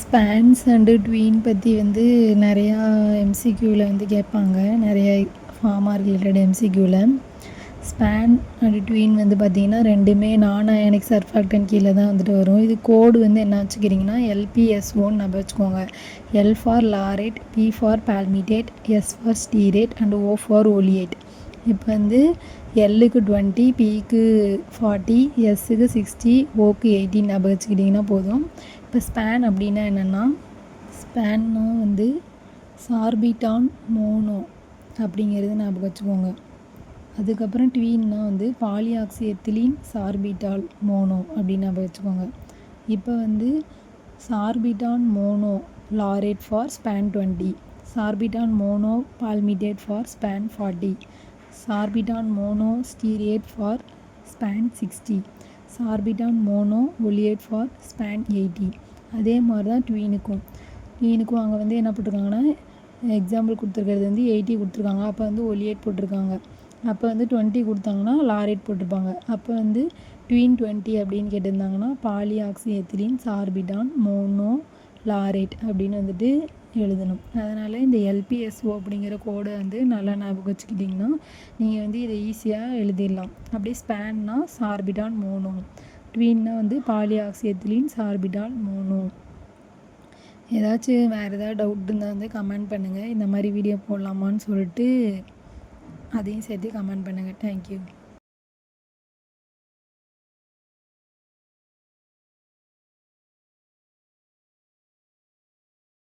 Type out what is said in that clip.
Spans and tween பற்றி வந்து நிறையா எம்சிக்யூவில் வந்து கேட்பாங்க. நிறைய ஃபார்மா ரிலேட்டட் எம்சிக்யூவில் ஸ்பேன் அண்டு ட்வீன் வந்து பார்த்திங்கன்னா ரெண்டுமே நான் அயானிக் சர்ஃபாக்டன் கீழே தான் வந்துட்டு வரும். இது கோடு வந்து என்ன வச்சுக்கிறீங்கன்னா LPSOன்னு நம்ம வச்சுக்கோங்க. L for laurate, P for palmitate, S for stearate and O for oleate. இப்போ வந்து எல்லுக்கு 20, பிக்கு 40, எஸ்ஸுக்கு 60, ஓக்கு 18 ஞாபகம் வச்சுக்கிட்டிங்கன்னா போதும். இப்போ ஸ்பேன் அப்படின்னா என்னென்னா, ஸ்பேன்னா வந்து சார்பிட்டான் மோனோ அப்படிங்கிறது ஞாபகம் வச்சுக்கோங்க. அதுக்கப்புறம் ட்வீன்னா வந்து பாலியாக்சி எத்திலீன் சார்பிட்டால் மோனோ அப்படின்னு ஞாபகம் வச்சுக்கோங்க. இப்போ வந்து sorbitan mono laurate for Span 20, sorbitan mono palmitate for Span 40, sorbitan mono stearate for Span 60, sorbitan mono oleate for Span 80. அதே மாதிரி தான் ட்வீனுக்கும் அங்கே வந்து என்ன போட்டிருக்காங்கன்னா, எக்ஸாம்பிள் கொடுத்துருக்கிறது வந்து 80 கொடுத்துருக்காங்க. அப்போ வந்து ஒலியேட் போட்டிருக்காங்க. அப்போ வந்து 20 கொடுத்தாங்கன்னா லாரேட் போட்டிருப்பாங்க. அப்போ வந்து ட்வீன் 20 அப்படின்னு கேட்டிருந்தாங்கன்னா பாலியாக்சி எத்திலீன் சார்பிட்டான் மோனோ லாரேட் அப்படின்னு வந்துட்டு எழுதணும். அதனால் இந்த LPSO அப்படிங்கிற கோடை வந்து நல்லா ஞாபகம் வச்சுக்கிட்டிங்கன்னா நீங்கள் வந்து இதை ஈஸியாக எழுதிடலாம். அப்படியே ஸ்பேன்னா சார்பிட்டான் மோனோ, ட்வீன்னா வந்து பாலியாக்சி எத்திலீன் சார்பிட்டான் மோனோ. ஏதாச்சும் வேறு ஏதாவது டவுட் இருந்தால் வந்து கமெண்ட் பண்ணுங்கள். இந்த மாதிரி வீடியோ போடலாமான்னு சொல்லிட்டு அதையும் சேர்த்து கமெண்ட் பண்ணுங்கள். தேங்க்யூ.